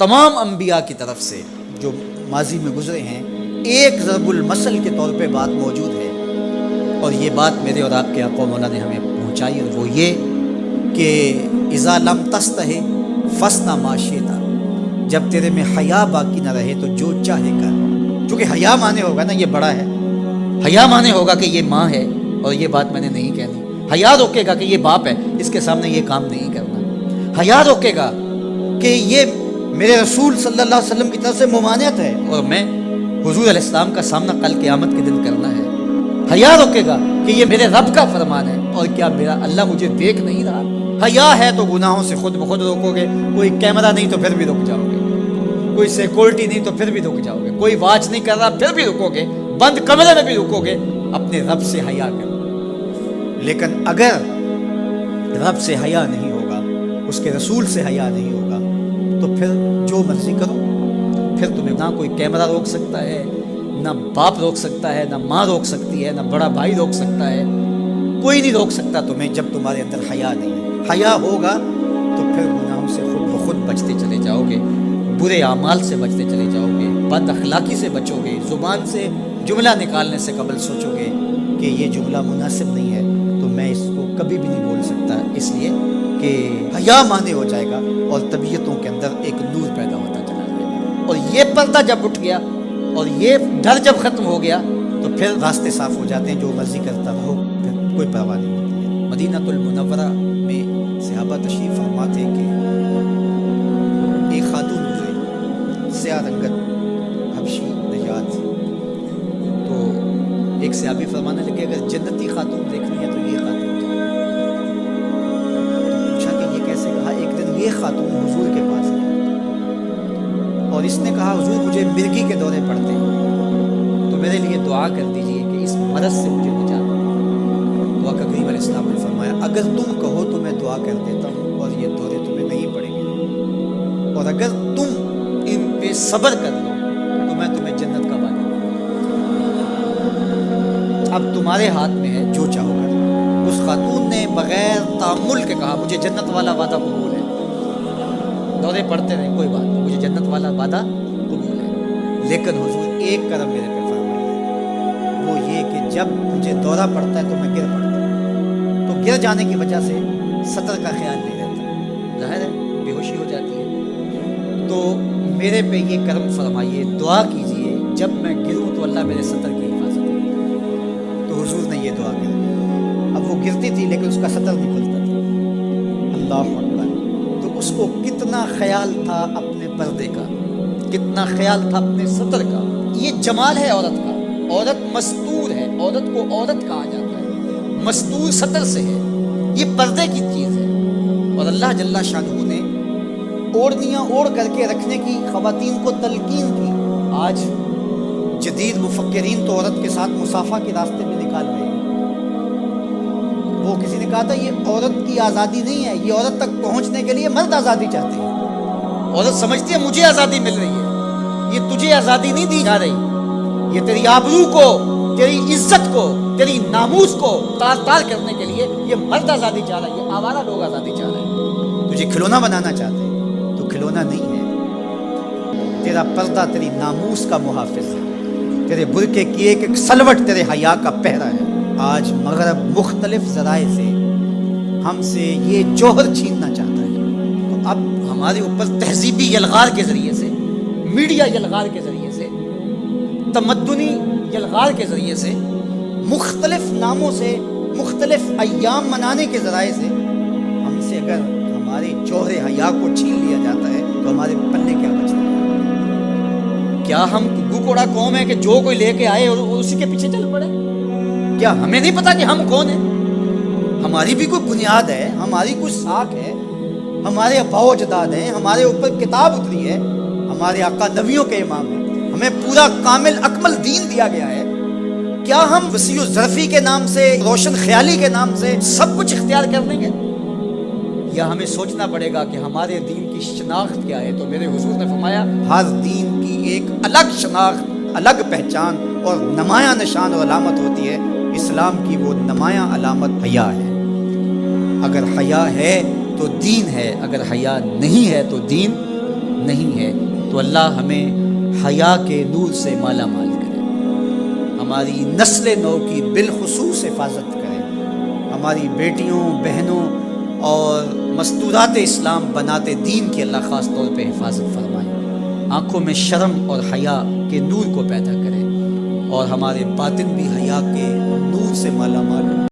تمام انبیاء کی طرف سے جو ماضی میں گزرے ہیں ایک ضرب المثل کے طور پہ بات موجود ہے، اور یہ بات میرے اور آپ کے آقا مولا نے ہمیں پہنچائی، اور وہ یہ کہ اذا لم تستحی فاصنع ما شئت، جب تیرے میں حیا باقی نہ رہے تو جو چاہے کر. چونکہ حیا مانے ہوگا نا یہ بڑا ہے، حیا مانے ہوگا کہ یہ ماں ہے اور یہ بات میں نے نہیں کہنی، حیا روکے گا کہ یہ باپ ہے اس کے سامنے یہ کام نہیں کرنا، حیا روکے گا کہ یہ میرے رسول صلی اللہ علیہ وسلم کی طرف سے ممانعت ہے اور میں حضور علیہ السلام کا سامنا کل قیامت کے دن کرنا ہے. حیا روکے گا کہ یہ میرے رب کا فرمان ہے اور کیا میرا اللہ مجھے دیکھ نہیں رہا. حیا ہے تو گناہوں سے خود بخود روکو گے، کوئی کیمرہ نہیں تو پھر بھی رک جاؤ گے، کوئی سیکورٹی نہیں تو پھر بھی رک جاؤ گے، کوئی واچ نہیں کر رہا پھر بھی رکو گے، بند کمرے میں بھی رکو گے، اپنے رب سے حیا کرو. لیکن اگر رب سے حیا نہیں ہوگا، اس کے رسول سے حیا نہیں ہوگا، تو پھر جو مرضی کرو. پھر تمہیں نہ کوئی کیمرہ روک سکتا ہے، نہ باپ روک سکتا ہے، نہ ماں روک سکتی ہے، نہ بڑا بھائی روک سکتا ہے، کوئی نہیں روک سکتا تمہیں جب تمہارے اندر حیا نہیں ہے. حیا ہوگا تو پھر گناہوں سے خود بخود بچتے چلے جاؤ گے، برے اعمال سے بچتے چلے جاؤ گے، بد اخلاقی سے بچو گے، زبان سے جملہ نکالنے سے قبل سوچو گے کہ یہ جملہ مناسب نہیں ہے تو میں اس کو کبھی بھی نہیں بول سکتا، اس لیے کہ حیا مانے ہو جائے گا اور طبیعتوں کے اندر ایک نور پیدا ہوتا چلا جائے گا. اور یہ پردہ جب اٹھ گیا اور یہ ڈر جب ختم ہو گیا تو پھر راستے صاف ہو جاتے ہیں، جو مرضی کرتا رہو، پھر کوئی پرواہ نہیں ہوتی ہے. مدینہ المنورہ میں صحابہ تشریف فرما تھے کہ ایک خاتون گزری، سیاہ رنگت، حبشی نژاد. تو ایک صحابی فرمانے لگے اگر جنتی خاتون دیکھنی ہے تو یہ خاتون ہے. تو پوچھا کہ یہ کیسے؟ کہا ایک دن یہ خاتون حضور کے پاس ہے اور اس نے کہا حضور مجھے مرگی کے دورے پڑتے ہیں تو میرے لیے دعا کر دیجئے کہ اس مرض سے مجھے نجات دے. تو آقا کریم علیہ السلام نے فرمایا اگر تم کہو تو میں دعا کر دیتا ہوں اور یہ دورے تمہیں نہیں پڑیں گے، اور اگر تم ان پہ صبر کر لو تو میں تمہیں جنت کا وعدہ دوں. اب تمہارے ہاتھ میں ہے، جو چاہو کر. اس خاتون نے بغیر تامل کے کہا مجھے جنت والا وعدہ قبول ہے، دورے پڑتے رہے کوئی بات نہیں، مجھے جنت والا وعدہ قبول ہے. لیکن حضور ایک کرم میرے پہ فرمائیے، وہ یہ کہ جب مجھے دورہ پڑتا ہے تو میں گر پڑتا ہوں، تو گر جانے کی وجہ سے سطر کا خیال نہیں رہتا، ظاہر ہے بے ہوشی ہو جاتی ہے. تو میرے پہ یہ کرم فرمائیے، دعا کیجئے جب میں گروں تو اللہ میرے سطر کی حفاظت کرے. تو حضور نے یہ دعا کی. اب وہ گرتی تھی لیکن اس کا سطر نہیں کھلتا تھا. اللہ اکبر. تو اس کو کتنا خیال تھا اپنے پردے کا، کتنا خیال تھا اپنے سطر کا. یہ جمال ہے عورت کا. عورت مستور ہے، عورت کو عورت کہا جاتا ہے، مستور سطر سے ہے، یہ پردے کی چیز ہے. اور اللہ جل شانہ نے اوڑھنیاں اوڑھ کر کے رکھنے کی خواتین کو تلقین کی. آج جدید مفکرین تو عورت کے ساتھ مصافحہ کے راستے میں نکال رہے ہیں. وہ کسی نے کہا تھا یہ عورت کی آزادی نہیں ہے، یہ عورت تک پہنچنے کے لیے مرد آزادی چاہتے ہیں. عورت سمجھتی ہے مجھے آزادی مل رہی ہے، یہ تجھے آزادی نہیں دی جا رہی، یہ تیری آبرو کو، تیری عزت کو، تیری ناموس کو تار تار کرنے کے لیے یہ مرد آزادی چاہ رہا ہے، یہ آوارہ لوگ آزادی چاہ رہے ہیں. تجھے کھلونا بنانا چاہتے ہیں، تو کھلونا نہیں ہے. تیرا پردہ تیری ناموس کا محافظ ہے، تیرے برقعے کی ایک ایک سلوٹ تیرے حیا کا پہرا ہے. آج مغرب مختلف ذرائع سے ہم سے یہ جوہر چھیننا چاہتا ہے. تو اب ہمارے اوپر تہذیبی یلغار کے ذریعے سے، میڈیا یلغار کے ذریعے سے، تمدنی یلغار کے ذریعے سے، مختلف ناموں سے، مختلف ایام منانے کے ذرائع سے ہم سے اگر ہمارے جوہر حیا کو چھین لیا جاتا ہے تو ہمارے پلے کیا بچتا ہے؟ کیا ہم گگو کوڑا قوم ہے کہ جو کوئی لے کے آئے اور اسی کے پیچھے چل پڑے؟ کیا ہمیں نہیں پتا کہ ہم کون ہیں؟ ہماری بھی کوئی بنیاد ہے، ہماری کوئی ساکھ ہے، ہمارے اباء و اجداد ہیں، ہمارے اوپر کتاب اتری ہے، ہمارے آقا نبیوں کے امام ہیں، ہمیں پورا کامل اکمل دین دیا گیا ہے. کیا ہم وسیع و ظرفی کے نام سے، روشن خیالی کے نام سے سب کچھ اختیار کر لیں گے؟ یا ہمیں سوچنا پڑے گا کہ ہمارے دین کی شناخت کیا ہے؟ تو میرے حضور نے فرمایا ہر دین کی ایک الگ شناخت، الگ پہچان اور نمایاں نشان اور علامت ہوتی ہے. اسلام کی وہ نمایاں علامت حیا ہے. اگر حیا ہے تو دین ہے، اگر حیا نہیں ہے تو دین نہیں ہے تو اللہ ہمیں حیا کے نور سے مالا مال کرے، ہماری نسل نو کی بالخصوص حفاظت کرے، ہماری بیٹیوں بہنوں اور مستورات اسلام بناتے دین کی اللہ خاص طور پہ حفاظت فرمائے، آنکھوں میں شرم اور حیا کے نور کو پیدا کرے اور ہمارے باطن بھی حیا کے نور سے مالا مال